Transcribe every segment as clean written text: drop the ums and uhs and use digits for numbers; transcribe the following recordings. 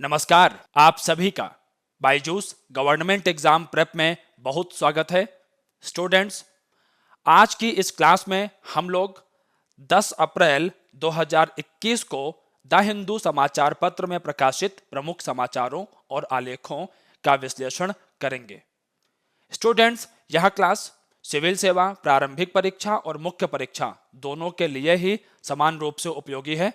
नमस्कार, आप सभी का बायजूस गवर्नमेंट एग्जाम प्रेप में बहुत स्वागत है। स्टूडेंट्स, आज की इस क्लास में हम लोग 10 अप्रैल 2021 को द हिंदू समाचार पत्र में प्रकाशित प्रमुख समाचारों और आलेखों का विश्लेषण करेंगे। स्टूडेंट्स, यह क्लास सिविल सेवा, प्रारंभिक परीक्षा और मुख्य परीक्षा दोनों के लिए ही समान रूप से उपयोगी है।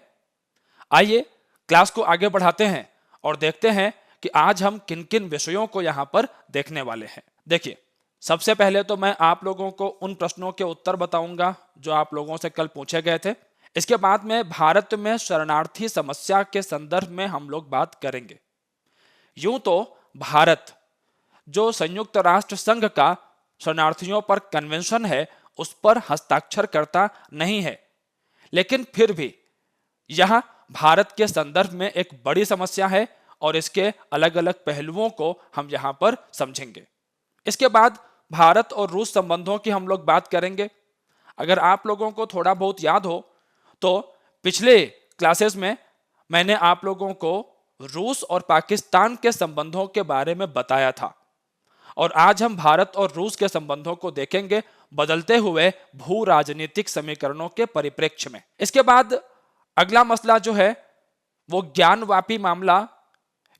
आइए क्लास को आगे बढ़ाते हैं और देखते हैं कि आज हम किन किन विषयों को यहाँ पर देखने वाले हैं। देखिए, सबसे पहले तो मैं आप लोगों को उन प्रश्नों के उत्तर बताऊंगा जो आप लोगों से कल पूछे गए थे। इसके बाद में भारत में शरणार्थी समस्या के संदर्भ में हम लोग बात करेंगे। यूं तो भारत जो संयुक्त राष्ट्र संघ का शरणार्थियों पर कन्वेंशन है उस पर हस्ताक्षर करता नहीं है, लेकिन फिर भी यह भारत के संदर्भ में एक बड़ी समस्या है और इसके अलग अलग पहलुओं को हम यहां पर समझेंगे। इसके बाद भारत और रूस संबंधों की हम लोग बात करेंगे। अगर आप लोगों को थोड़ा बहुत याद हो तो पिछले क्लासेस में मैंने आप लोगों को रूस और पाकिस्तान के संबंधों के बारे में बताया था और आज हम भारत और रूस के संबंधों को देखेंगे बदलते हुए भू राजनीतिक समीकरणों के परिप्रेक्ष्य में। इसके बाद अगला मसला जो है वो ज्ञानवापी मामला।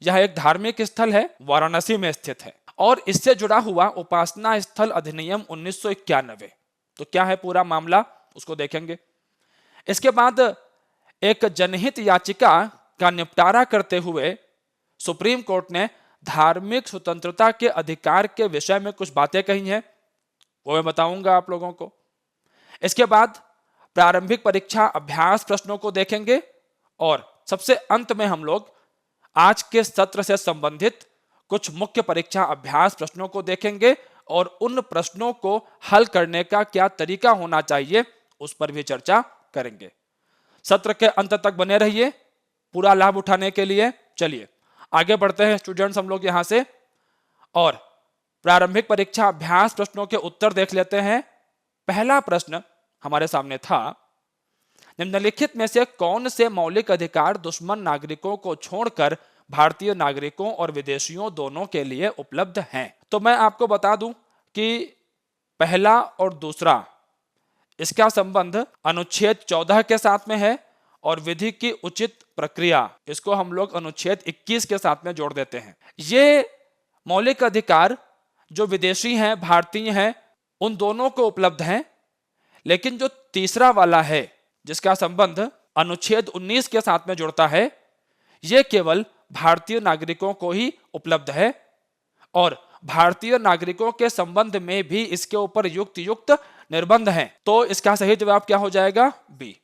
यह एक धार्मिक स्थल है, वाराणसी में स्थित है और इससे जुड़ा हुआ उपासना स्थल अधिनियम 1991। तो क्या है पूरा मामला, उसको देखेंगे। इसके बाद एक जनहित याचिका का निपटारा करते हुए सुप्रीम कोर्ट ने धार्मिक स्वतंत्रता के अधिकार के विषय में कुछ बातें कही हैं, वो मैं बताऊंगा आप लोगों को। इसके बाद प्रारंभिक परीक्षा अभ्यास प्रश्नों को देखेंगे और सबसे अंत में हम लोग आज के सत्र से संबंधित कुछ मुख्य परीक्षा अभ्यास प्रश्नों को देखेंगे और उन प्रश्नों को हल करने का क्या तरीका होना चाहिए उस पर भी चर्चा करेंगे। सत्र के अंत तक बने रहिए पूरा लाभ उठाने के लिए। चलिए आगे बढ़ते हैं स्टूडेंट्स, हम लोग यहां से और प्रारंभिक परीक्षा अभ्यास प्रश्नों के उत्तर देख लेते हैं। पहला प्रश्न हमारे सामने था, निम्नलिखित में से कौन से मौलिक अधिकार दुश्मन नागरिकों को छोड़कर भारतीय नागरिकों और विदेशियों दोनों के लिए उपलब्ध हैं? तो मैं आपको बता दूं कि पहला और दूसरा इसका संबंध अनुच्छेद 14 के साथ में है और विधि की उचित प्रक्रिया इसको हम लोग अनुच्छेद 21 के साथ में जोड़ देते हैं। ये मौलिक अधिकार जो विदेशी हैं, भारतीय हैं, उन दोनों को उपलब्ध हैं, लेकिन जो तीसरा वाला है जिसका संबंध अनुच्छेद 19 के साथ में जुड़ता है, यह केवल भारतीय नागरिकों को ही उपलब्ध है और भारतीय नागरिकों के संबंध में भी इसके ऊपर युक्त निर्बंध हैं। तो इसका सही जवाब क्या हो जाएगा? बी।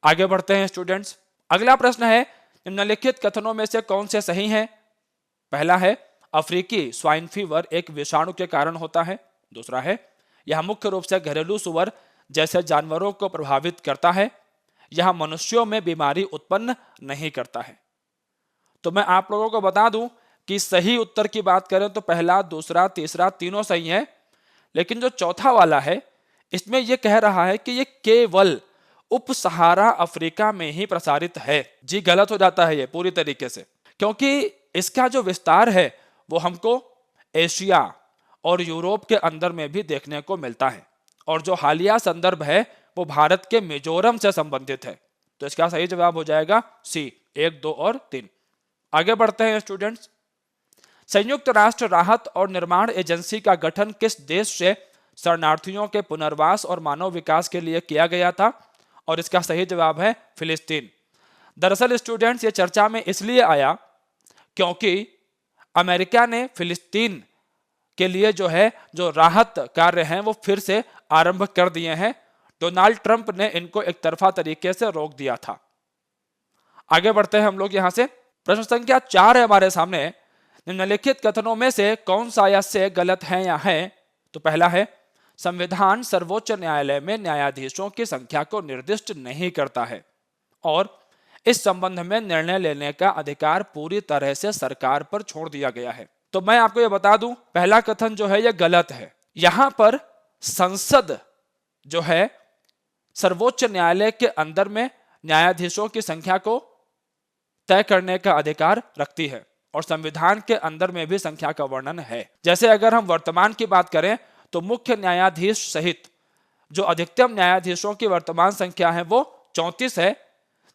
आगे बढ़ते हैं स्टूडेंट्स। अगला प्रश्न है, निम्नलिखित कथनों में से कौन से सही हैं? पहला है, अफ्रीकी स्वाइन फीवर एक विषाणु के कारण होता है। दूसरा है, यह मुख्य रूप से घरेलू सुअर जैसे जानवरों को प्रभावित करता है, यह मनुष्यों में बीमारी उत्पन्न नहीं करता है। तो मैं आप लोगों को बता दूं कि सही उत्तर की बात करें तो पहला, दूसरा, तीसरा तीनों सही है, लेकिन जो चौथा वाला है इसमें यह कह रहा है कि यह केवल उप सहारा अफ्रीका में ही प्रसारित है। जी गलत हो जाता है ये पूरी तरीके से, क्योंकि इसका जो विस्तार है वो हमको एशिया और यूरोप के अंदर में भी देखने को मिलता है और जो हालिया संदर्भ है वो भारत के मिजोरम से संबंधित है। तो इसका सही जवाब हो जाएगा सी, 1, 2 और 3। आगे बढ़ते हैं स्टूडेंट्स। संयुक्त राष्ट्र राहत और निर्माण एजेंसी का गठन किस देश से शरणार्थियों के पुनर्वास और मानव विकास के लिए किया गया था? और इसका सही जवाब है फिलिस्तीन। दरअसल स्टूडेंट्स, ये चर्चा में इसलिए आया क्योंकि अमेरिका ने फिलिस्तीन के लिए जो राहत कार्य हैं वो फिर से आरंभ कर दिए हैं। डोनाल्ड ट्रंप ने इनको एक तरफा तरीके से रोक दिया था। आगे बढ़ते हैं हम लोग यहां से। प्रश्न संख्या 4 है हमारे सामने, निम्नलिखित कथनों में से कौन सा या से गलत है या है? तो पहला है, संविधान सर्वोच्च न्यायालय में न्यायाधीशों की संख्या को निर्दिष्ट नहीं करता है और इस संबंध में निर्णय लेने का अधिकार पूरी तरह से सरकार पर छोड़ दिया गया है। तो मैं आपको यह बता दूं, पहला कथन जो है यह गलत है। यहां पर संसद जो है सर्वोच्च न्यायालय के अंदर में न्यायाधीशों की संख्या को तय करने का अधिकार रखती है और संविधान के अंदर में भी संख्या का वर्णन है। जैसे अगर हम वर्तमान की बात करें तो मुख्य न्यायाधीश सहित जो अधिकतम न्यायाधीशों की वर्तमान संख्या है वो 34 है,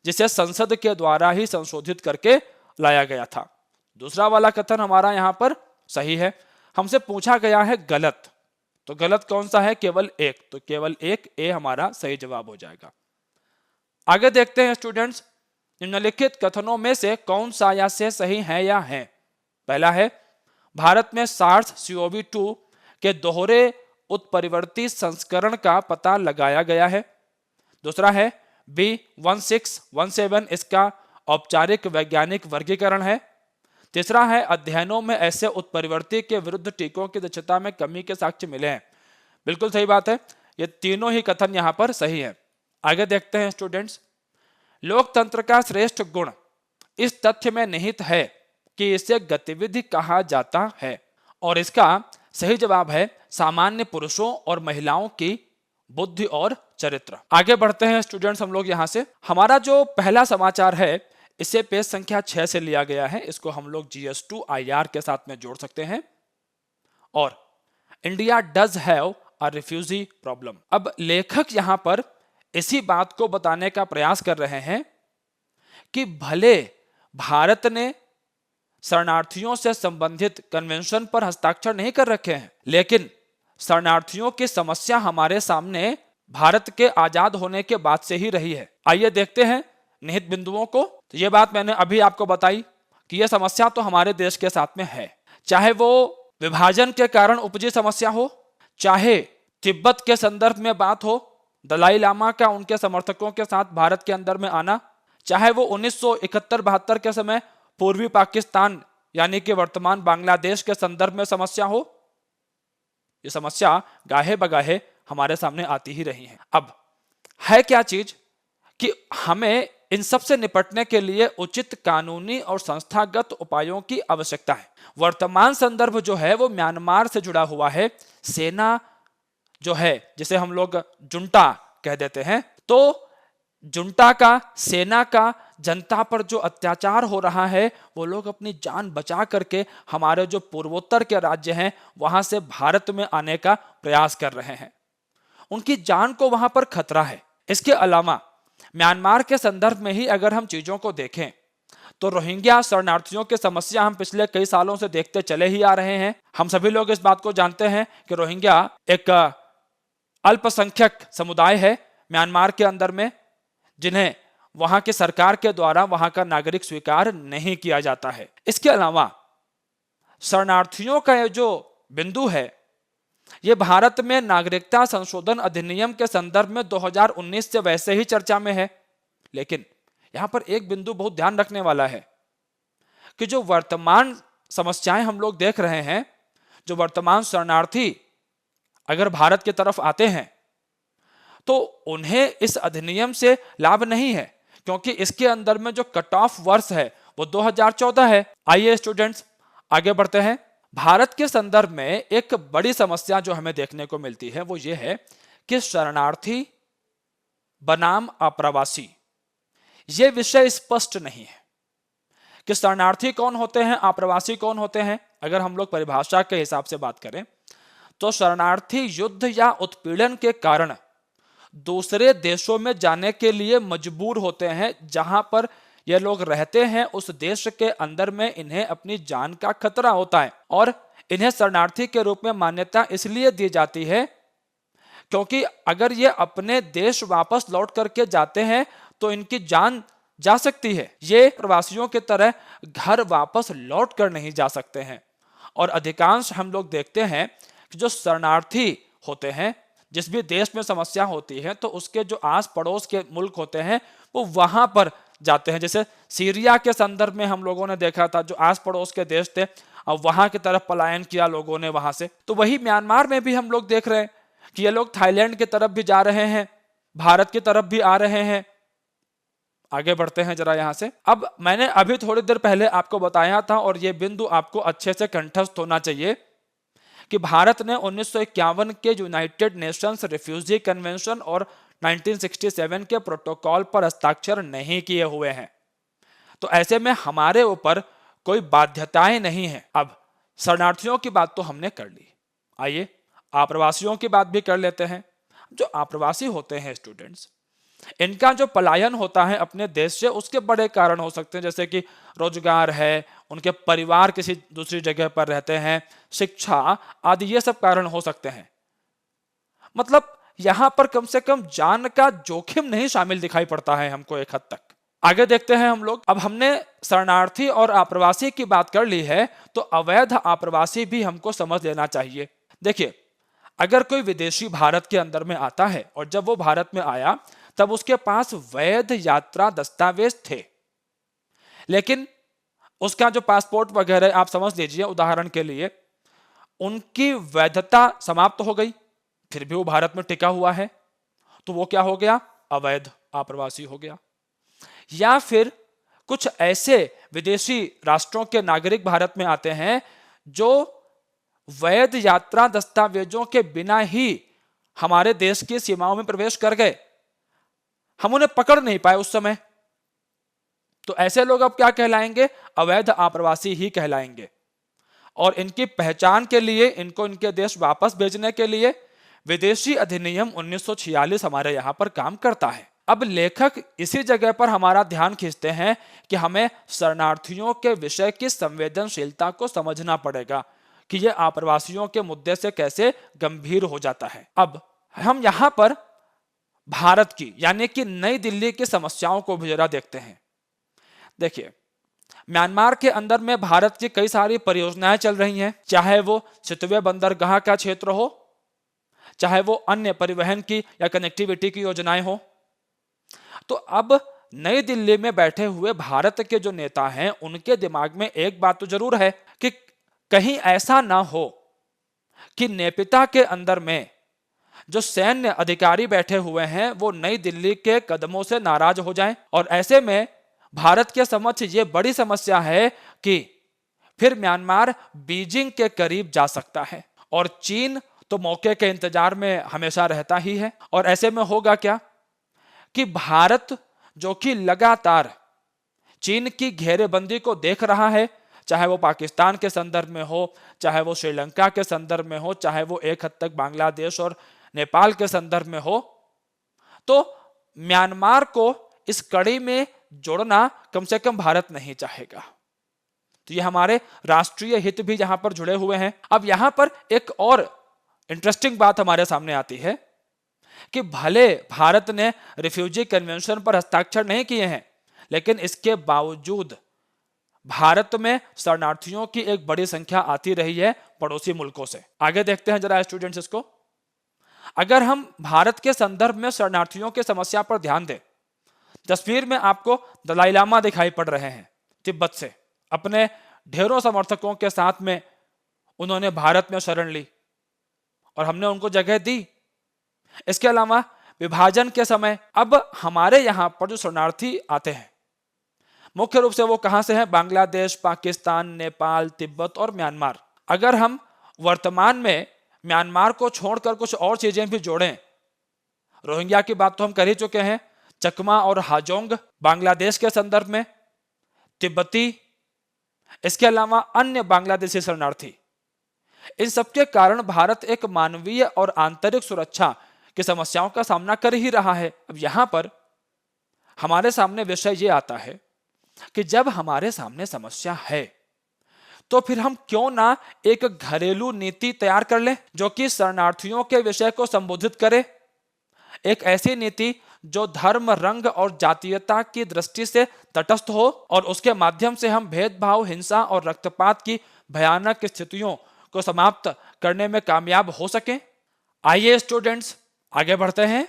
जिसे संसद के द्वारा ही संशोधित करके लाया गया था। दूसरा वाला कथन हमारा यहां पर सही है। हमसे पूछा गया है गलत, तो गलत कौन सा है? केवल एक, तो केवल एक, ए हमारा सही जवाब हो जाएगा। आगे देखते हैं स्टूडेंट्स, निम्नलिखित कथनों में से कौन सा या से सही है या है? पहला है भारत में SARS-CoV-2 के दोहरे उत्परिवर्ती संस्करण का पता लगाया गया है। दूसरा है B1617 इसका औपचारिक वैज्ञानिक वर्गीकरण है। तीसरा है अध्ययनों में ऐसे उत्परिवर्ती के विरुद्ध टीकों की दक्षता में कमी के साक्ष्य मिले हैं। बिल्कुल सही बात है, ये तीनों ही कथन यहां पर सही है। आगे देखते हैं स्टूडेंट्स, लोकतंत्र का श्रेष्ठ गुण इस तथ्य में निहित है कि इसे गतिविधि कहा जाता है, और इसका सही जवाब है सामान्य पुरुषों और महिलाओं की बुद्धि और चरित्र। आगे बढ़ते हैं स्टूडेंट्स हम लोग यहां से। हमारा जो पहला समाचार है इसे पेज संख्या 6 से लिया गया है। इसको हम लोग GS2IR के साथ में जोड़ सकते हैं। और India does have a refugee problem. अब लेखक यहां पर इसी बात को बताने का प्रयास कर रहे हैं कि भले भारत ने शरणार्थियों से संबंधित कन्वेंशन पर हस्ताक्षर नहीं कर रखे हैं, लेकिन शरणार्थियों की समस्या हमारे सामने भारत के आजाद होने के बाद से ही रही है। आइए देखते हैं निहित बिंदुओं को। तो ये बात मैंने अभी आपको बताई कि यह समस्या तो हमारे देश के साथ में है, चाहे वो विभाजन के कारण उपजी समस्या हो, चाहे तिब्बत के संदर्भ में बात हो, दलाई लामा का उनके समर्थकों के साथ भारत के अंदर में आना, चाहे वो 1971-72 के समय पूर्वी पाकिस्तान यानी कि वर्तमान बांग्लादेश के संदर्भ में समस्या हो, ये समस्या गाहे बगाहे हमारे सामने आती ही रही है। अब है क्या चीज कि हमें इन सब से निपटने के लिए उचित कानूनी और संस्थागत उपायों की आवश्यकता है। वर्तमान संदर्भ जो है वो म्यांमार से जुड़ा हुआ है। सेना जो है जिसे हम लोग जुंटा कह देते हैं, तो जुंटा का, सेना का जनता पर जो अत्याचार हो रहा है, वो लोग अपनी जान बचा करके हमारे जो पूर्वोत्तर के राज्य हैं वहां से भारत में आने का प्रयास कर रहे हैं। उनकी जान को वहां पर खतरा है। इसके अलावा म्यांमार के संदर्भ में ही अगर हम चीजों को देखें तो रोहिंग्या शरणार्थियों की समस्या हम पिछले कई सालों से देखते चले ही आ रहे हैं। हम सभी लोग इस बात को जानते हैं कि रोहिंग्या एक अल्पसंख्यक समुदाय है म्यांमार के अंदर में, जिन्हें वहां की सरकार के द्वारा वहां का नागरिक स्वीकार नहीं किया जाता है। इसके अलावा शरणार्थियों का जो बिंदु है, यह भारत में नागरिकता संशोधन अधिनियम के संदर्भ में 2019 से वैसे ही चर्चा में है। लेकिन यहां पर एक बिंदु बहुत ध्यान रखने वाला है कि जो वर्तमान समस्याएं हम लोग देख रहे हैं, जो वर्तमान शरणार्थी अगर भारत की तरफ आते हैं तो उन्हें इस अधिनियम से लाभ नहीं है, क्योंकि इसके अंदर में जो कट ऑफ वर्ष है वो 2014 है। आइए स्टूडेंट्स आगे बढ़ते हैं। भारत के संदर्भ में एक बड़ी समस्या जो हमें देखने को मिलती है वो ये है कि शरणार्थी बनाम अप्रवासी, ये विषय स्पष्ट नहीं है कि शरणार्थी कौन होते हैं, अप्रवासी कौन होते हैं। अगर हम लोग परिभाषा के हिसाब से बात करें तो शरणार्थी युद्ध या उत्पीड़न के कारण दूसरे देशों में जाने के लिए मजबूर होते हैं, जहां पर ये लोग रहते हैं उस देश के अंदर में इन्हें अपनी जान का खतरा होता है, और इन्हें शरणार्थी के रूप में मान्यता इसलिए दी जाती है क्योंकि अगर ये अपने देश वापस लौट करके जाते हैं तो इनकी जान जा सकती है। ये प्रवासियों की तरह घर वापस लौट कर नहीं जा सकते हैं। और अधिकांश हम लोग देखते हैं कि जो शरणार्थी होते हैं, जिस भी देश में समस्या होती है तो उसके जो आस पड़ोस के मुल्क होते हैं वो वहां पर जाते हैं। जैसे सीरिया के संदर्भ में हम लोगों ने देखा था, जो आस पड़ोस के देश थे अब वहां की तरफ पलायन किया लोगों ने वहां से। तो वही म्यांमार में भी हम लोग देख रहे हैं कि ये लोग थाईलैंड की तरफ भी जा रहे हैं, भारत की तरफ भी आ रहे हैं। आगे बढ़ते हैं जरा यहां से। अब मैंने अभी थोड़ी देर पहले आपको बताया था और ये बिंदु आपको अच्छे से कंठस्थ होना चाहिए कि भारत ने 1951 के यूनाइटेड नेशंस रिफ्यूजी कन्वेंशन और 1967 के प्रोटोकॉल पर हस्ताक्षर नहीं किए हुए हैं। तो ऐसे में हमारे ऊपर कोई बाध्यताएं नहीं है। अब शरणार्थियों की बात तो हमने कर ली, आइए आप्रवासियों की बात भी कर लेते हैं। जो आप्रवासी होते हैं स्टूडेंट्स, इनका जो पलायन होता है अपने देश से, उसके बड़े कारण हो सकते हैं, जैसे कि रोजगार है, उनके परिवार किसी दूसरी जगह पर रहते हैं, शिक्षा आदि, ये सब कारण हो सकते हैं। मतलब यहां पर कम से कम जान का जोखिम नहीं शामिल दिखाई पड़ता है हमको एक हद तक। आगे देखते हैं हम लोग। अब हमने शरणार्थी और आप्रवासी की बात कर ली है, तो अवैध आप्रवासी भी हमको समझ लेना चाहिए। देखिए, अगर कोई विदेशी भारत के अंदर में आता है और जब वो भारत में आया तब उसके पास वैध यात्रा दस्तावेज थे, लेकिन उसका जो पासपोर्ट वगैरह आप समझ लीजिए उदाहरण के लिए, उनकी वैधता समाप्त हो गई, फिर भी वो भारत में टिका हुआ है, तो वो क्या हो गया? अवैध आप्रवासी हो गया। या फिर कुछ ऐसे विदेशी राष्ट्रों के नागरिक भारत में आते हैं जो वैध यात्रा दस्तावेजों के बिना ही हमारे देश की सीमाओं में प्रवेश कर गए, हम उन्हें पकड़ नहीं पाए उस समय, तो ऐसे लोग अब क्या कहलाएंगे? अवैध आप्रवासी ही कहलाएंगे। और इनकी पहचान के लिए, इनको इनके देश वापस भेजने के लिए विदेशी अधिनियम 1946 हमारे यहां पर काम करता है। अब लेखक इसी जगह पर हमारा ध्यान खींचते हैं कि हमें शरणार्थियों के विषय की संवेदनशीलता को समझना पड़ेगा कि यह आप्रवासियों के मुद्दे से कैसे गंभीर हो जाता है। अब हम यहां पर भारत की यानी कि नई दिल्ली की समस्याओं को भी जरा देखते हैं। देखिए, म्यांमार के अंदर में भारत की कई सारी परियोजनाएं चल रही हैं, चाहे वो सितवे बंदरगाह का क्षेत्र हो, चाहे वो अन्य परिवहन की या कनेक्टिविटी की योजनाएं हो। तो अब नई दिल्ली में बैठे हुए भारत के जो नेता हैं, उनके दिमाग में एक बात तो जरूर है कि कहीं ऐसा ना हो कि नेपिता के अंदर में जो सैन्य अधिकारी बैठे हुए हैं वो नई दिल्ली के कदमों से नाराज हो जाएं, और ऐसे में भारत के समक्ष ये बड़ी समस्या है कि फिर म्यांमार बीजिंग के करीब जा सकता है, और चीन तो मौके के इंतजार में हमेशा रहता ही है। और ऐसे में होगा क्या कि भारत जो कि लगातार चीन की घेरेबंदी को देख रहा है, चाहे वो पाकिस्तान के संदर्भ में हो, चाहे वो श्रीलंका के संदर्भ में हो, चाहे वो एक हद तक बांग्लादेश और नेपाल के संदर्भ में हो, तो म्यांमार को इस कड़ी में जोड़ना कम से कम भारत नहीं चाहेगा। तो ये हमारे राष्ट्रीय हित भी यहां पर जुड़े हुए हैं। अब यहां पर एक और इंटरेस्टिंग बात हमारे सामने आती है कि भले भारत ने रिफ्यूजी कन्वेंशन पर हस्ताक्षर नहीं किए हैं, लेकिन इसके बावजूद भारत में शरणार्थियों की एक बड़ी संख्या आती रही है पड़ोसी मुल्कों से। आगे देखते हैं जरा स्टूडेंट्स इसको। अगर हम भारत के संदर्भ में शरणार्थियों की समस्या पर ध्यान दें, तस्वीर में आपको दलाई लामा दिखाई पड़ रहे हैं तिब्बत से, अपने ढेरों समर्थकों के साथ में उन्होंने भारत में शरण ली और हमने उनको जगह दी। इसके अलावा विभाजन के समय अब हमारे यहां पर जो शरणार्थी आते हैं, मुख्य रूप से वो कहां से हैं? बांग्लादेश, पाकिस्तान, नेपाल, तिब्बत और म्यांमार। अगर हम वर्तमान में म्यांमार को छोड़कर कुछ और चीजें भी जोड़ें, रोहिंग्या की बात तो हम कर ही चुके हैं, चकमा और हाजोंग बांग्लादेश के संदर्भ में, तिब्बती, इसके अलावा अन्य बांग्लादेशी शरणार्थी, इन सबके कारण भारत एक मानवीय और आंतरिक सुरक्षा की समस्याओं का सामना कर ही रहा है। अब यहां पर हमारे सामने विषय ये आता है कि जब हमारे सामने समस्या है तो फिर हम क्यों ना एक घरेलू नीति तैयार कर लें जो कि शरणार्थियों के विषय को संबोधित करे। एक ऐसी नीति जो धर्म, रंग और जातीयता की दृष्टि से तटस्थ हो और उसके माध्यम से हम भेदभाव, हिंसा और रक्तपात की भयानक स्थितियों को समाप्त करने में कामयाब हो सके। आइए स्टूडेंट्स आगे बढ़ते हैं।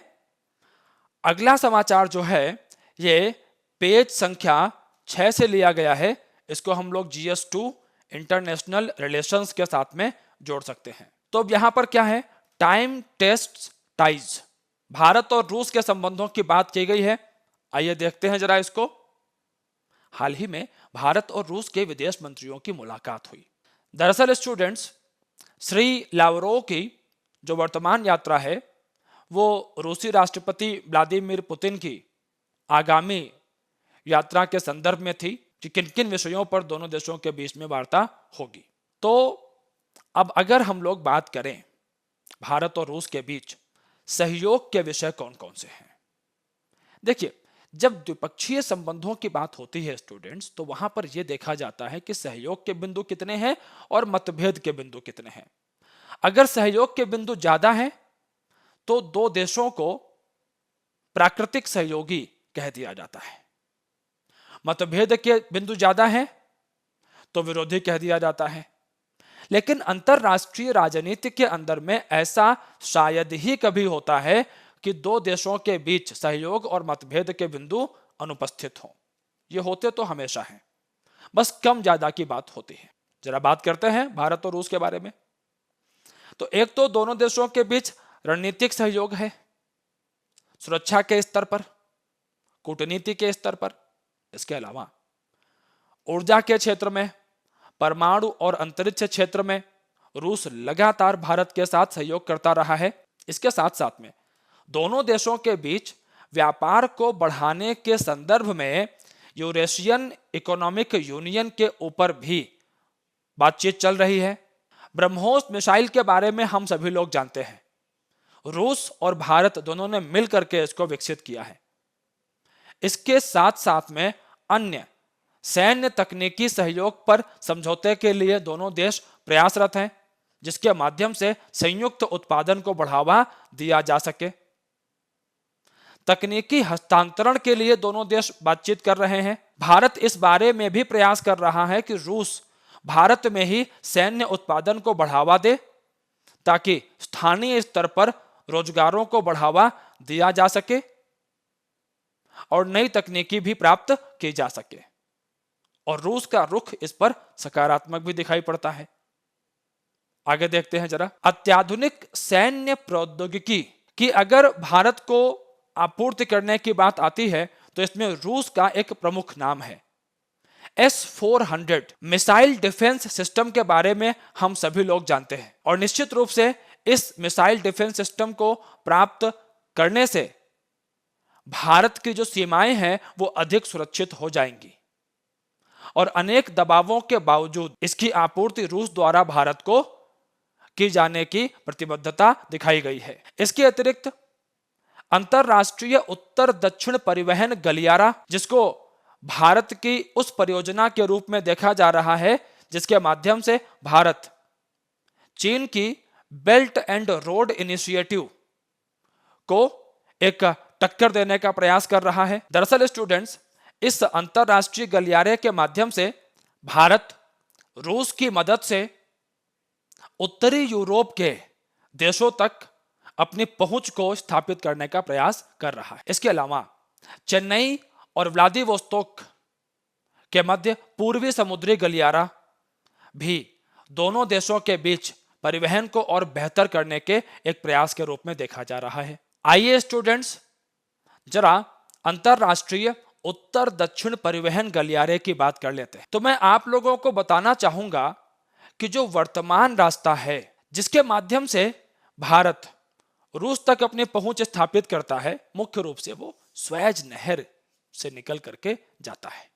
अगला समाचार जो है ये पेज संख्या 6 से लिया गया है। इसको हम लोग GS2 इंटरनेशनल रिलेशंस के साथ में जोड़ सकते हैं। तो अब यहां पर क्या है? टाइम टेस्ट्स टाइज, भारत और रूस के संबंधों की बात की गई है। आइए देखते हैं जरा इसको। हाल ही में भारत और रूस के विदेश मंत्रियों की मुलाकात हुई। दरअसल स्टूडेंट्स, श्री लावरोव की जो वर्तमान यात्रा है वो रूसी राष्ट्रपति व्लादिमीर पुतिन की आगामी यात्रा के संदर्भ में थी कि किन किन विषयों पर दोनों देशों के बीच में वार्ता होगी। तो अब अगर हम लोग बात करें भारत और रूस के बीच सहयोग के विषय कौन कौन से हैं। देखिए, जब द्विपक्षीय संबंधों की बात होती है स्टूडेंट्स, तो वहां पर यह देखा जाता है कि सहयोग के बिंदु कितने हैं और मतभेद के बिंदु कितने हैं। अगर सहयोग के बिंदु ज्यादा हैं तो दो देशों को प्राकृतिक सहयोगी कह दिया जाता है। मतभेद के बिंदु ज्यादा हैं तो विरोधी कह दिया जाता है। लेकिन अंतरराष्ट्रीय राजनीति के अंदर में ऐसा शायद ही कभी होता है कि दो देशों के बीच सहयोग और मतभेद के बिंदु अनुपस्थित हों। ये होते तो हमेशा हैं, बस कम ज्यादा की बात होती है। जरा बात करते हैं भारत और रूस के बारे में। तो एक तो दोनों देशों के बीच रणनीतिक सहयोग है, सुरक्षा के स्तर पर, कूटनीति के स्तर पर। इसके अलावा ऊर्जा के क्षेत्र में, परमाणु और अंतरिक्ष क्षेत्र में रूस लगातार भारत के साथ सहयोग करता रहा है। इसके साथ साथ में दोनों देशों के बीच व्यापार को बढ़ाने के संदर्भ में यूरेशियन इकोनॉमिक यूनियन के ऊपर भी बातचीत चल रही है। ब्रह्मोस मिसाइल के बारे में हम सभी लोग जानते हैं, रूस और भारत दोनों ने मिलकर के इसको विकसित किया है। इसके साथ साथ में अन्य सैन्य तकनीकी सहयोग पर समझौते के लिए दोनों देश प्रयासरत हैं, जिसके माध्यम से संयुक्त उत्पादन को बढ़ावा दिया जा सके। तकनीकी हस्तांतरण के लिए दोनों देश बातचीत कर रहे हैं। भारत इस बारे में भी प्रयास कर रहा है कि रूस भारत में ही सैन्य उत्पादन को बढ़ावा दे, ताकि स्थानीय स्तर पर रोजगारों को बढ़ावा दिया जा सके और नई तकनीकी भी प्राप्त की जा सके। और रूस का रुख इस पर सकारात्मक भी दिखाई पड़ता है। आगे देखते हैं जरा। अत्याधुनिक सैन्य प्रौद्योगिकी की अगर भारत को आपूर्ति करने की बात आती है तो इसमें रूस का एक प्रमुख नाम है। S-400 मिसाइल डिफेंस सिस्टम के बारे में हम सभी लोग जानते हैं, और निश्चित रूप से इस मिसाइल डिफेंस सिस्टम को प्राप्त करने से भारत की जो सीमाएं हैं वो अधिक सुरक्षित हो जाएंगी, और अनेक दबावों के बावजूद इसकी आपूर्ति रूस द्वारा भारत को की जाने की प्रतिबद्धता दिखाई गई है। इसके अतिरिक्त अंतरराष्ट्रीय उत्तर दक्षिण परिवहन गलियारा, जिसको भारत की उस परियोजना के रूप में देखा जा रहा है जिसके माध्यम से भारत चीन की बेल्ट एंड रोड इनिशिएटिव को एक टक्कर देने का प्रयास कर रहा है। दरअसल स्टूडेंट्स, इस अंतरराष्ट्रीय गलियारे के माध्यम से भारत रूस की मदद से उत्तरी यूरोप के देशों तक अपनी पहुंच को स्थापित करने का प्रयास कर रहा है। इसके अलावा चेन्नई और व्लादिवोस्तोक के मध्य पूर्वी समुद्री गलियारा भी दोनों देशों के बीच परिवहन को और बेहतर करने के एक प्रयास के रूप में देखा जा रहा है। आइए स्टूडेंट्स, जरा अंतरराष्ट्रीय उत्तर दक्षिण परिवहन गलियारे की बात कर लेते हैं। तो मैं आप लोगों को बताना चाहूंगा कि जो वर्तमान रास्ता है जिसके माध्यम से भारत रूस तक अपनी पहुंच स्थापित करता है, मुख्य रूप से वो स्वेज नहर से निकल करके जाता है।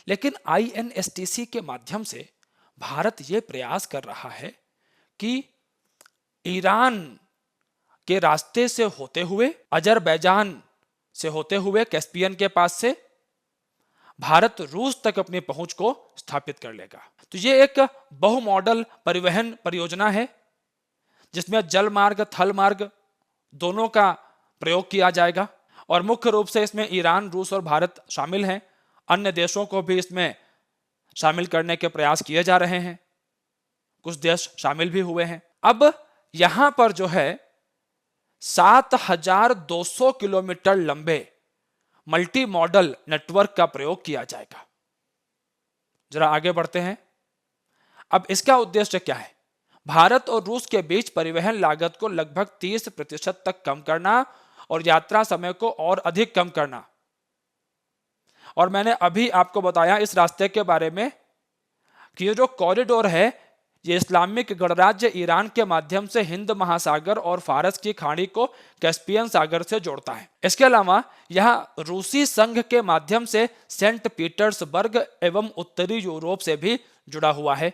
लेकिन INSTC के माध्यम से भारत ये प्रयास कर रहा है कि ईरान के रास्ते से होते हुए, अजरबैजान से होते हुए, कैस्पियन के पास से भारत रूस तक अपनी पहुंच को स्थापित कर लेगा। तो ये एक बहुमॉडल परिवहन परियोजना है जिसमें जल मार्ग, थल मार्ग दोनों का प्रयोग किया जाएगा, और मुख्य रूप से इसमें ईरान, रूस और भारत शामिल हैं। अन्य देशों को भी इसमें शामिल करने के प्रयास किए जा रहे हैं, कुछ देश शामिल भी हुए हैं। अब यहां पर जो है 7200 किलोमीटर लंबे मल्टी मॉडल नेटवर्क का प्रयोग किया जाएगा। जरा आगे बढ़ते हैं। अब इसका उद्देश्य क्या है? भारत और रूस के बीच परिवहन लागत को लगभग 30% तक कम करना और यात्रा समय को और अधिक कम करना। और मैंने अभी आपको बताया इस रास्ते के बारे में कि ये जो कॉरिडोर है ये इस्लामिक गणराज्य ईरान के माध्यम से हिंद महासागर और फारस की खाड़ी को कैस्पियन सागर से जोड़ता है। इसके अलावा यह रूसी संघ के माध्यम से सेंट पीटर्सबर्ग एवं उत्तरी यूरोप से भी जुड़ा हुआ है।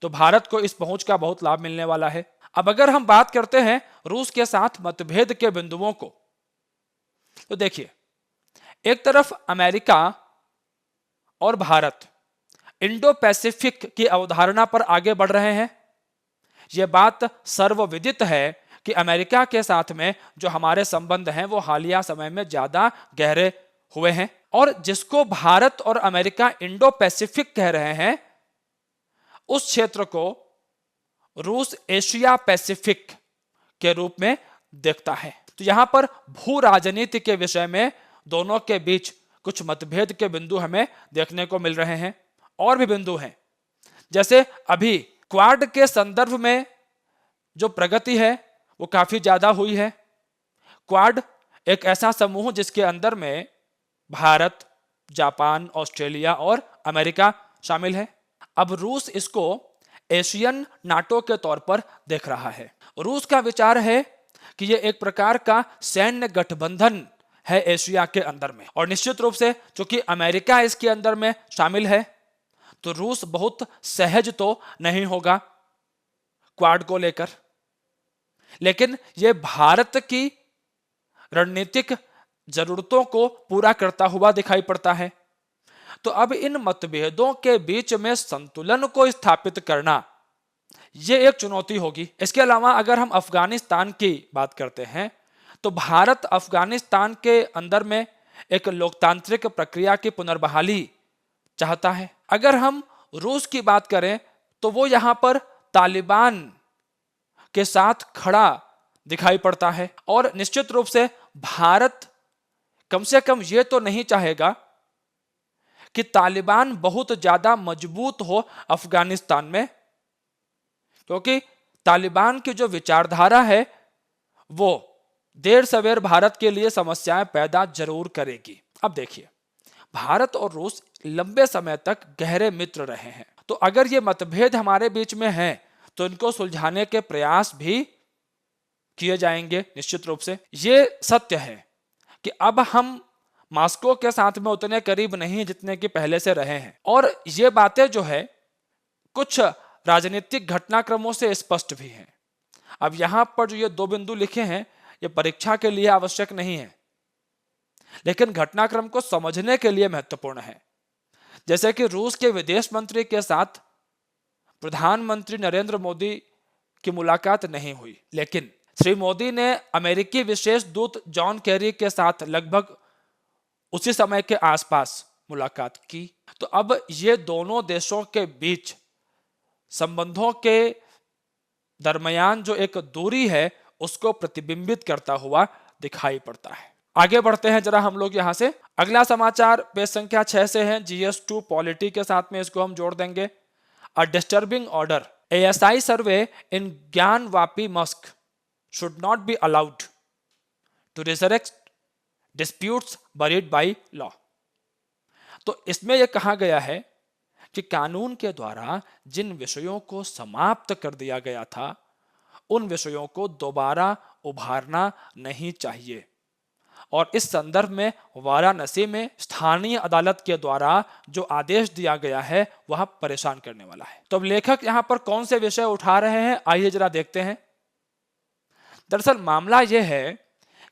तो भारत को इस पहुंच का बहुत लाभ मिलने वाला है। अब अगर हम बात करते हैं रूस के साथ मतभेद के बिंदुओं को, तो देखिए, एक तरफ अमेरिका और भारत इंडो पैसिफिक की अवधारणा पर आगे बढ़ रहे हैं। यह बात सर्वविदित है कि अमेरिका के साथ में जो हमारे संबंध हैं वो हालिया समय में ज्यादा गहरे हुए हैं, और जिसको भारत और अमेरिका इंडो पैसिफिक कह रहे हैं, उस क्षेत्र को रूस एशिया पैसिफिक के रूप में देखता है। तो यहां पर भू राजनीति के विषय में दोनों के बीच कुछ मतभेद के बिंदु हमें देखने को मिल रहे हैं। और भी बिंदु हैं, जैसे अभी क्वाड के संदर्भ में जो प्रगति है वो काफी ज्यादा हुई है। क्वाड एक ऐसा समूह जिसके अंदर में भारत, जापान, ऑस्ट्रेलिया और अमेरिका शामिल है। अब रूस इसको एशियन नाटो के तौर पर देख रहा है। रूस का विचार है कि यह एक प्रकार का सैन्य गठबंधन है एशिया के अंदर में, और निश्चित रूप से चूंकि अमेरिका इसके अंदर में शामिल है तो रूस बहुत सहज तो नहीं होगा क्वाड को लेकर, लेकिन यह भारत की रणनीतिक जरूरतों को पूरा करता हुआ दिखाई पड़ता है। तो अब इन मतभेदों के बीच में संतुलन को स्थापित करना यह एक चुनौती होगी। इसके अलावा अगर हम अफगानिस्तान की बात करते हैं तो भारत अफगानिस्तान के अंदर में एक लोकतांत्रिक प्रक्रिया की पुनर्बहाली चाहता है। अगर हम रूस की बात करें तो वो यहां पर तालिबान के साथ खड़ा दिखाई पड़ता है, और निश्चित रूप से भारत कम से कम ये तो नहीं चाहेगा कि तालिबान बहुत ज्यादा मजबूत हो अफगानिस्तान में, क्योंकि तालिबान की जो विचारधारा है वो देर सवेर भारत के लिए समस्याएं पैदा जरूर करेगी। अब देखिए, भारत और रूस लंबे समय तक गहरे मित्र रहे हैं, तो अगर ये मतभेद हमारे बीच में हैं तो इनको सुलझाने के प्रयास भी किए जाएंगे। निश्चित रूप से ये सत्य है कि अब हम मॉस्को के साथ में उतने करीब नहीं जितने कि पहले से रहे हैं, और ये बातें जो है कुछ राजनीतिक घटनाक्रमों से स्पष्ट भी हैं। अब यहां पर जो ये दो बिंदु लिखे हैं ये परीक्षा के लिए आवश्यक नहीं है, लेकिन घटनाक्रम को समझने के लिए महत्वपूर्ण है। जैसे कि रूस के विदेश मंत्री के साथ प्रधानमंत्री नरेंद्र मोदी की मुलाकात नहीं हुई, लेकिन श्री मोदी ने अमेरिकी विशेष दूत जॉन केरी के साथ लगभग उसी समय के आसपास मुलाकात की। तो अब ये दोनों देशों के बीच संबंधों के दरमियान जो एक दूरी है उसको प्रतिबिंबित करता हुआ दिखाई पड़ता है। आगे बढ़ते हैं जरा हम लोग यहां से। अगला समाचार पेज संख्या 6 से है, GS2 पॉलिटी के साथ में इसको हम जोड़ देंगे। A disturbing order, ASI survey in Gyanvapi mosque should not be allowed to resurrect disputes buried by law। तो इसमें यह कहा गया है कि कानून के द्वारा जिन विषयों को समाप्त कर दिया गया था उन विषयों को दोबारा उभारना नहीं चाहिए, और इस संदर्भ में वाराणसी में स्थानीय अदालत के द्वारा जो आदेश दिया गया है वह परेशान करने वाला है। तो अब लेखक यहां पर कौन से विषय उठा रहे हैं, आइए जरा देखते हैं। दरअसल मामला यह है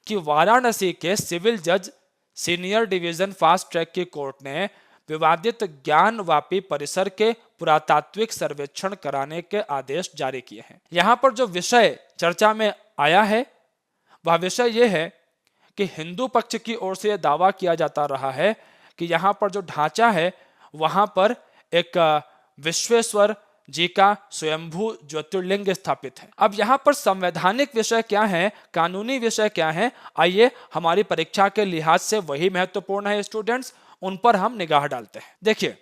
कि वाराणसी के सिविल जज सीनियर डिवीजन फास्ट ट्रैक की कोर्ट ने विवादित ज्ञानवापी परिसर के पुरातात्विक सर्वेक्षण कराने के आदेश जारी किए हैं। यहां पर जो विषय चर्चा में आया है वह विषय यह है कि हिंदू पक्ष की ओर से यह दावा किया जाता रहा है कि यहां पर जो ढांचा है वहां पर एक विश्वेश्वर जी का स्वयंभू ज्योतिर्लिंग स्थापित है। अब यहां पर संवैधानिक विषय क्या है, कानूनी विषय क्या है, आइए हमारी परीक्षा के लिहाज से वही महत्वपूर्ण है स्टूडेंट्स, उन पर हम निगाह डालते हैं। देखिए,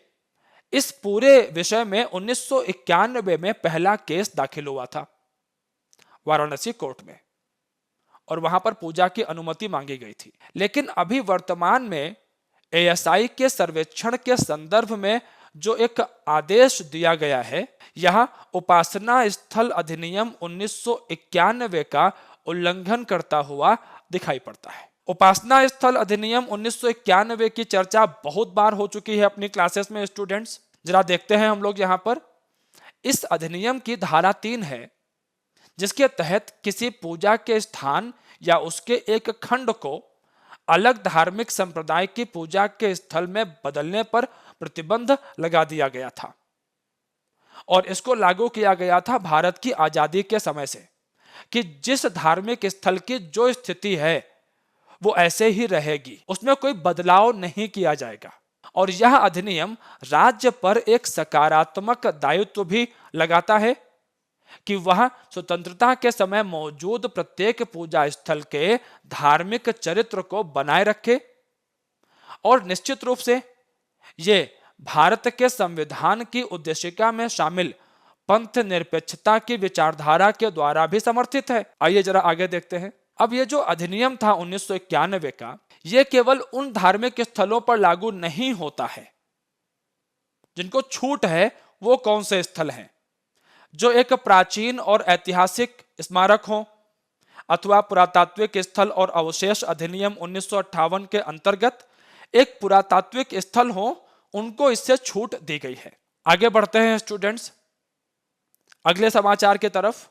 इस पूरे विषय में 1991 में पहला केस दाखिल हुआ था वाराणसी कोर्ट में, और वहां पर पूजा की अनुमति मांगी गई थी। लेकिन अभी वर्तमान में ASI के सर्वेक्षण के संदर्भ में जो एक आदेश दिया गया है, यह उपासना स्थल अधिनियम 1991 का उल्लंघन करता हुआ दिखाई पड़ता है। उपासना स्थल अधिनियम 1991 की चर्चा बहुत बार हो चुकी है अपनी क्लासेस में स्टूडेंट्स। जरा देखते हैं हम लोग यहाँ पर। इस अधिनियम की धारा 3 है, जिसके तहत किसी पूजा के स्थान या उसके एक खंड को अलग धार्मिक संप्रदाय की पूजा के स्थल में बदलने पर प्रतिबंध लगा दिया गया था और इसको लागू किया गया था भारत की आजादी के समय से, कि जिस धार्मिक स्थल की जो स्थिति है वो ऐसे ही रहेगी, उसमें कोई बदलाव नहीं किया जाएगा। और यह अधिनियम राज्य पर एक सकारात्मक दायित्व भी लगाता है कि वह स्वतंत्रता के समय मौजूद प्रत्येक पूजा स्थल के धार्मिक चरित्र को बनाए रखे। और निश्चित रूप से ये भारत के संविधान की उद्देशिका में शामिल पंथ निरपेक्षता की विचारधारा के द्वारा भी समर्थित है। आइए जरा आगे देखते हैं। अब ये जो अधिनियम था 1991 का, ये केवल उन धार्मिक स्थलों पर लागू नहीं होता है जिनको छूट है। वो कौन से स्थल हैं? जो एक प्राचीन और ऐतिहासिक स्मारक हो अथवा पुरातात्विक स्थल और अवशेष अधिनियम 1958 के अंतर्गत एक पुरातात्विक स्थल हो, उनको इससे छूट दी गई है। आगे बढ़ते हैं स्टूडेंट्स अगले समाचार की तरफ।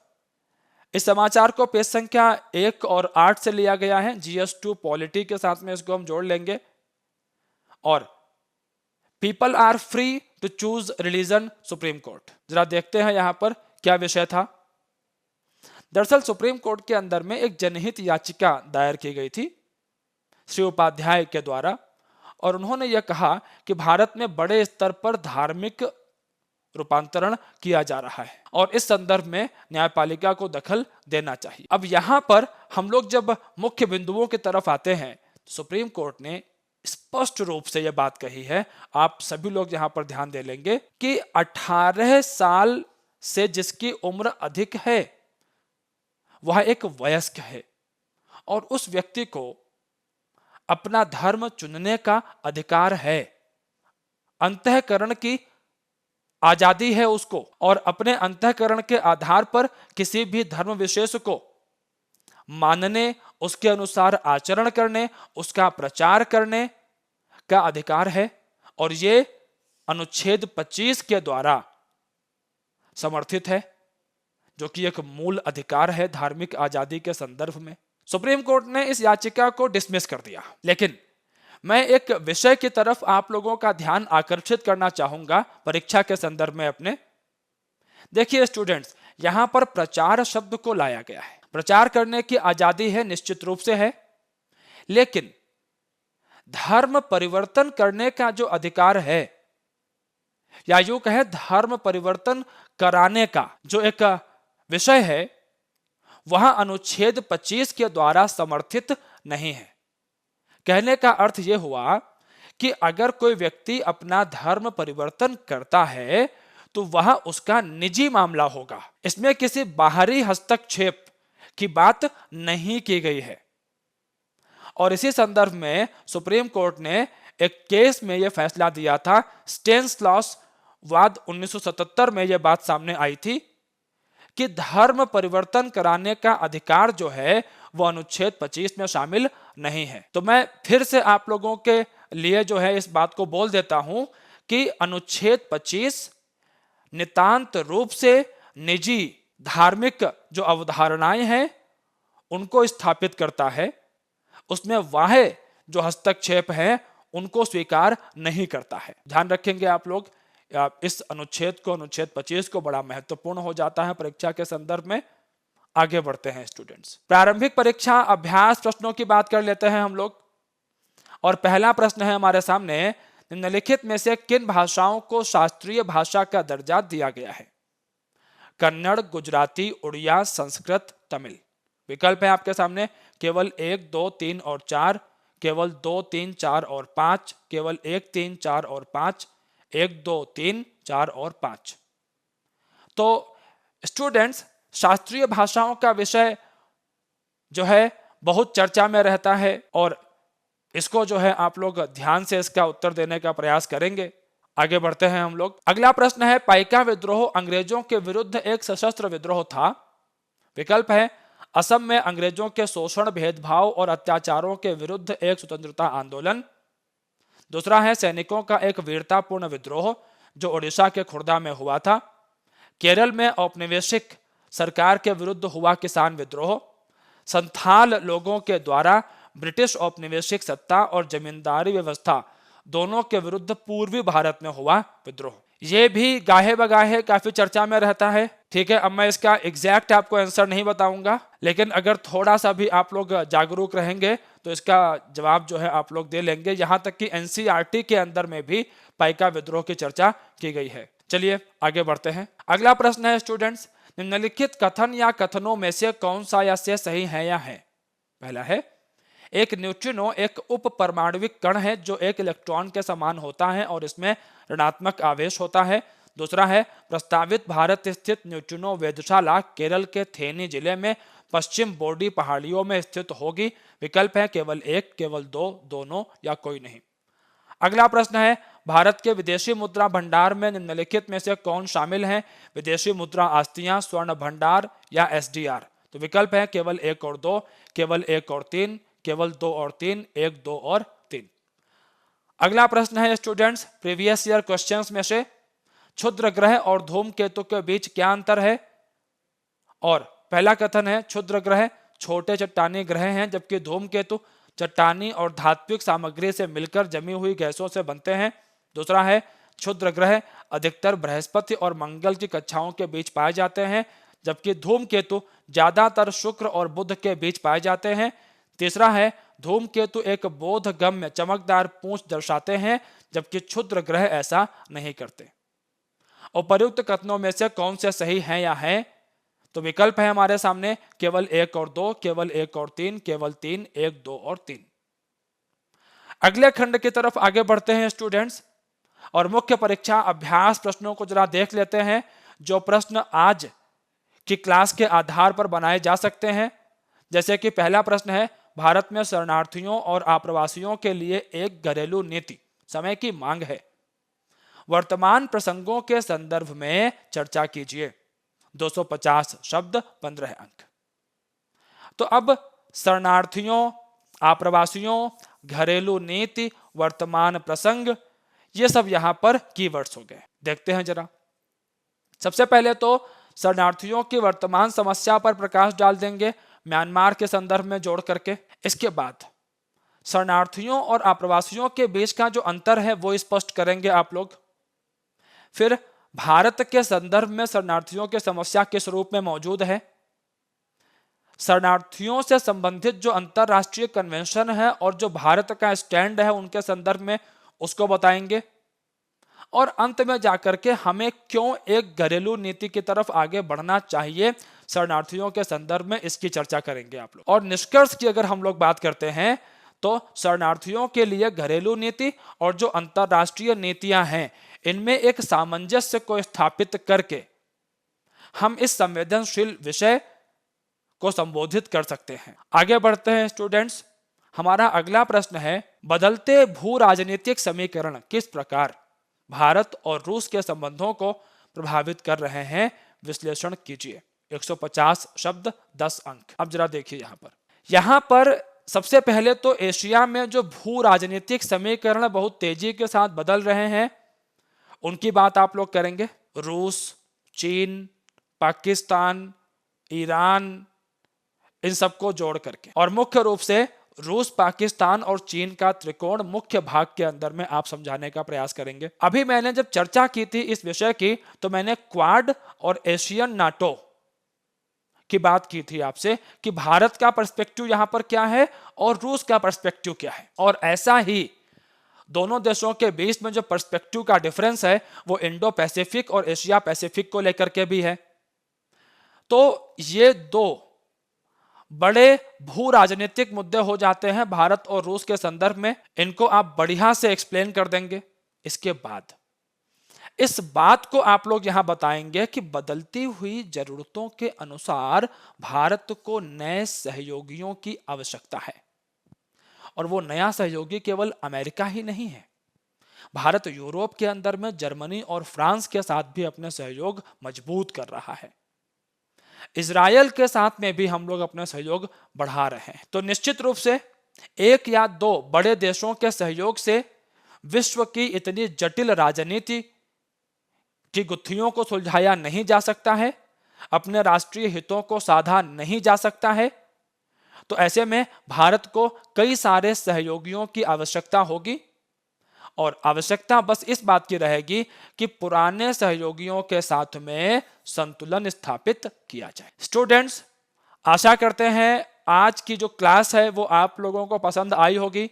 इस समाचार को पेज संख्या 1 और 8 से लिया गया है। GS2 पॉलिटी के साथ में इसको हम जोड़ लेंगे। और people are free to choose religion, Supreme Court. जरा देखते हैं यहां पर क्या विषय था। दरअसल सुप्रीम कोर्ट के अंदर में एक जनहित याचिका दायर की गई थी श्री उपाध्याय के द्वारा, और उन्होंने यह कहा कि भारत में बड़े स्तर पर धार्मिक रूपांतरण किया जा रहा है और इस संदर्भ में न्यायपालिका को दखल देना चाहिए। अब यहां पर हम लोग जब मुख्य बिंदुओं की तरफ आते हैं, सुप्रीम कोर्ट ने स्पष्ट रूप से यह बात कही है, आप सभी लोग यहां पर ध्यान दे लेंगे, कि 18 साल से जिसकी उम्र अधिक है वह एक वयस्क है और उस व्यक्ति को अपना धर्म चुनने का अधिकार है। अंतःकरण की आजादी है उसको, और अपने अंतःकरण के आधार पर किसी भी धर्म विशेष को मानने, उसके अनुसार आचरण करने, उसका प्रचार करने का अधिकार है। और ये अनुच्छेद 25 के द्वारा समर्थित है, जो कि एक मूल अधिकार है धार्मिक आजादी के संदर्भ में। सुप्रीम कोर्ट ने इस याचिका को डिसमिस कर दिया। लेकिन मैं एक विषय की तरफ आप लोगों का ध्यान आकर्षित करना चाहूंगा परीक्षा के संदर्भ में अपने। देखिए स्टूडेंट्स, यहां पर प्रचार शब्द को लाया गया है। प्रचार करने की आजादी है, निश्चित रूप से है, लेकिन धर्म परिवर्तन करने का जो अधिकार है, या यूं कहे धर्म परिवर्तन कराने का जो एक विषय है, वह अनुच्छेद 25 के द्वारा समर्थित नहीं है। कहने का अर्थ यह हुआ कि अगर कोई व्यक्ति अपना धर्म परिवर्तन करता है तो वह उसका निजी मामला होगा, इसमें किसी बाहरी हस्तक्षेप की बात नहीं की गई है। और इसी संदर्भ में सुप्रीम कोर्ट ने एक केस में यह फैसला दिया था, स्टेनिस्लॉस वाद 1977 में यह बात सामने आई थी कि धर्म परिवर्तन कराने का अधिकार जो है वह अनुच्छेद 25 में शामिल नहीं है। तो मैं फिर से आप लोगों के लिए जो है इस बात को बोल देता हूं कि अनुच्छेद 25 नितांत रूप से निजी धार्मिक जो अवधारणाएं हैं उनको स्थापित करता है, उसमें वाहे जो हस्तक्षेप है उनको स्वीकार नहीं करता है। ध्यान रखेंगे आप लोग इस अनुच्छेद को, अनुच्छेद 25 को बड़ा महत्वपूर्ण हो जाता है परीक्षा के संदर्भ में। आगे बढ़ते हैं स्टूडेंट्स। प्रारंभिक परीक्षा अभ्यास प्रश्नों की बात कर लेते हैं हम लोग। और पहला प्रश्न है हमारे सामने, निम्नलिखित में से किन भाषाओं को शास्त्रीय भाषा का दर्जा दिया गया है? कन्नड़, गुजराती, उड़िया, संस्कृत, तमिल। विकल्प है आपके सामने, केवल 1, 2, 3 और 4, केवल 2, 3, 4 और 5, केवल 1, 3, 4 और 5, 1, 2, 3, 4 और 5। तो स्टूडेंट्स, शास्त्रीय भाषाओं का विषय जो है बहुत चर्चा में रहता है और इसको जो है आप लोग ध्यान से इसका उत्तर देने का प्रयास करेंगे। आगे बढ़ते हैं हम लोग। अगला प्रश्न है, पाइका विद्रोह अंग्रेजों के विरुद्ध एक सशस्त्र विद्रोह था। विकल्प है, असम में अंग्रेजों के शोषण, भेदभाव और अत्याचारों के विरुद्ध एक स्वतंत्रता आंदोलन। दूसरा है, सैनिकों का एक वीरतापूर्ण विद्रोह जो ओडिशा के खुर्दा में हुआ था। केरल में औपनिवेशिक सरकार के विरुद्ध हुआ किसान विद्रोह। संथाल लोगों के द्वारा ब्रिटिश औपनिवेशिक सत्ता और जमींदारी व्यवस्था दोनों के विरुद्ध पूर्वी भारत में हुआ विद्रोह। ये भी गाहे बगाहे काफी चर्चा में रहता है। ठीक है, अब मैं इसका एग्जैक्ट आपको आंसर नहीं बताऊंगा, लेकिन अगर थोड़ा सा भी आप लोग जागरूक रहेंगे तो इसका जवाब जो है आप लोग दे लेंगे। यहां तक कि एनसीईआरटी के अंदर में भी पाइका विद्रोह की चर्चा की गई है। चलिए आगे बढ़ते हैं। अगला प्रश्न है स्टूडेंट्स, निम्नलिखित कथन या कथनों में से कौन सा या से सही है या है। पहला है, एक न्यूट्रिनो एक उप परमाणविक कण है जो एक इलेक्ट्रॉन के समान होता है और इसमें ऋणात्मक आवेश होता है। दूसरा है, प्रस्तावित भारत स्थित न्यूट्रिनो वेधशाला केरल के थेनी जिले में पश्चिम बोर्डी पहाड़ियों में स्थित होगी। विकल्प है, केवल एक, केवल दो, दोनों या कोई नहीं। अगला प्रश्न है, भारत के विदेशी मुद्रा भंडार में निम्नलिखित में से कौन शामिल है। विदेशी मुद्रा आस्तियां, स्वर्ण भंडार या एसडीआर। तो विकल्प है, केवल एक और दो, केवल एक और तीन, केवल दो और तीन, एक, दो और तीन। अगला प्रश्न है स्टूडेंट्स, प्रीवियस ईयर क्वेश्चंस में से क्षुद्र ग्रह और धूमकेतु के बीच क्या अंतर है। और पहला कथन है, क्षुद्र ग्रह छोटे चट्टानी ग्रह हैं, जबकि धूमकेतु चट्टानी और धात्विक सामग्री से मिलकर जमी हुई गैसों से बनते हैं। दूसरा है, क्षुद्र ग्रह अधिकतर बृहस्पति और मंगल की कक्षाओं के बीच पाए जाते हैं, जबकि धूमकेतु ज्यादातर शुक्र और बुध के बीच पाए जाते हैं। तीसरा है, धूमकेतु एक बोधगम्य चमकदार पूंछ दर्शाते हैं, जबकि क्षुद्र ग्रह ऐसा नहीं करते। उपर्युक्त कथनों में से कौन से सही हैं या है। तो विकल्प है हमारे सामने, केवल एक और दो, केवल एक और तीन, केवल तीन, एक, दो और तीन। अगले खंड की तरफ आगे बढ़ते हैं स्टूडेंट्स, और मुख्य परीक्षा अभ्यास प्रश्नों को जरा देख लेते हैं, जो प्रश्न आज की क्लास के आधार पर बनाए जा सकते हैं। जैसे कि पहला प्रश्न है, भारत में शरणार्थियों और आप्रवासियों के लिए एक घरेलू नीति समय की मांग है। वर्तमान प्रसंगों के संदर्भ में चर्चा कीजिए। 250 शब्द, 15 अंक। तो अब शरणार्थियों, आप्रवासियों, घरेलू नीति, वर्तमान प्रसंग, ये सब यहां पर कीवर्ड्स हो गए। देखते हैं जरा। सबसे पहले तो शरणार्थियों की वर्तमान समस्या पर प्रकाश डाल देंगे, म्यांमार के संदर्भ में जोड़ करके। इसके बाद शरणार्थियों और आप्रवासियों के बीच का जो अंतर है वो स्पष्ट करेंगे आप लोग। फिर भारत के संदर्भ में शरणार्थियों की समस्या किस रूप में मौजूद है, शरणार्थियों से संबंधित जो अंतरराष्ट्रीय कन्वेंशन है और जो भारत का स्टैंड है उनके संदर्भ में उसको बताएंगे। और अंत में जाकर के हमें क्यों एक घरेलू नीति की तरफ आगे बढ़ना चाहिए शरणार्थियों के संदर्भ में, इसकी चर्चा करेंगे आप लोग। और निष्कर्ष की अगर हम लोग बात करते हैं तो शरणार्थियों के लिए घरेलू नीति और जो अंतरराष्ट्रीय नीतियां हैं इनमें एक सामंजस्य को स्थापित करके हम इस संवेदनशील विषय को संबोधित कर सकते हैं। आगे बढ़ते हैं स्टूडेंट्स। हमारा अगला प्रश्न है, बदलते भू राजनीतिक समीकरण किस प्रकार भारत और रूस के संबंधों को प्रभावित कर रहे हैं, विश्लेषण कीजिए। 150 शब्द, 10 अंक। अब जरा देखिए यहां पर सबसे पहले तो एशिया में जो भू राजनीतिक समीकरण बहुत तेजी के साथ बदल रहे हैं उनकी बात आप लोग करेंगे। रूस, चीन, पाकिस्तान, ईरान, इन सबको जोड़ करके, और मुख्य रूप से रूस, पाकिस्तान और चीन का त्रिकोण मुख्य भाग के अंदर में आप समझाने का प्रयास करेंगे। अभी मैंने जब चर्चा की थी इस विषय की तो मैंने क्वाड और एशियन नाटो की बात की थी आपसे कि भारत का पर्सपेक्टिव यहां पर क्या है और रूस का पर्सपेक्टिव क्या है। और ऐसा ही दोनों देशों के बीच में जो पर्सपेक्टिव का डिफरेंस है वो इंडो पैसिफिक और एशिया पैसिफिक को लेकर के भी है। तो ये दो बड़े भू राजनीतिक मुद्दे हो जाते हैं भारत और रूस के संदर्भ में, इनको आप बढ़िया से एक्सप्लेन कर देंगे। इसके बाद इस बात को आप लोग यहां बताएंगे कि बदलती हुई जरूरतों के अनुसार भारत को नए सहयोगियों की आवश्यकता है, और वो नया सहयोगी केवल अमेरिका ही नहीं है। भारत यूरोप के अंदर में जर्मनी और फ्रांस के साथ भी अपने सहयोग मजबूत कर रहा है। इजरायल के साथ में भी हम लोग अपना सहयोग बढ़ा रहे हैं। तो निश्चित रूप से एक या दो बड़े देशों के सहयोग से विश्व की इतनी जटिल राजनीति की गुत्थियों को सुलझाया नहीं जा सकता है, अपने राष्ट्रीय हितों को साधा नहीं जा सकता है। तो ऐसे में भारत को कई सारे सहयोगियों की आवश्यकता होगी और आवश्यकता बस इस बात की रहेगी कि पुराने सहयोगियों के साथ में संतुलन स्थापित किया जाए। स्टूडेंट्स, आशा करते हैं आज की जो क्लास है वो आप लोगों को पसंद आई होगी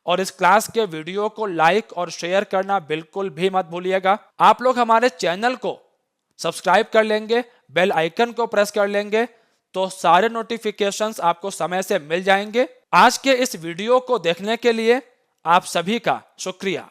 और इस क्लास के वीडियो को लाइक और शेयर करना बिल्कुल भी मत भूलिएगा। आप लोग हमारे चैनल को सब्सक्राइब कर लेंगे, बेल आइकन को प्रेस कर लेंगे तो सारे नोटिफिकेशंस आपको समय से मिल जाएंगे। आज के इस वीडियो को देखने के लिए आप सभी का शुक्रिया।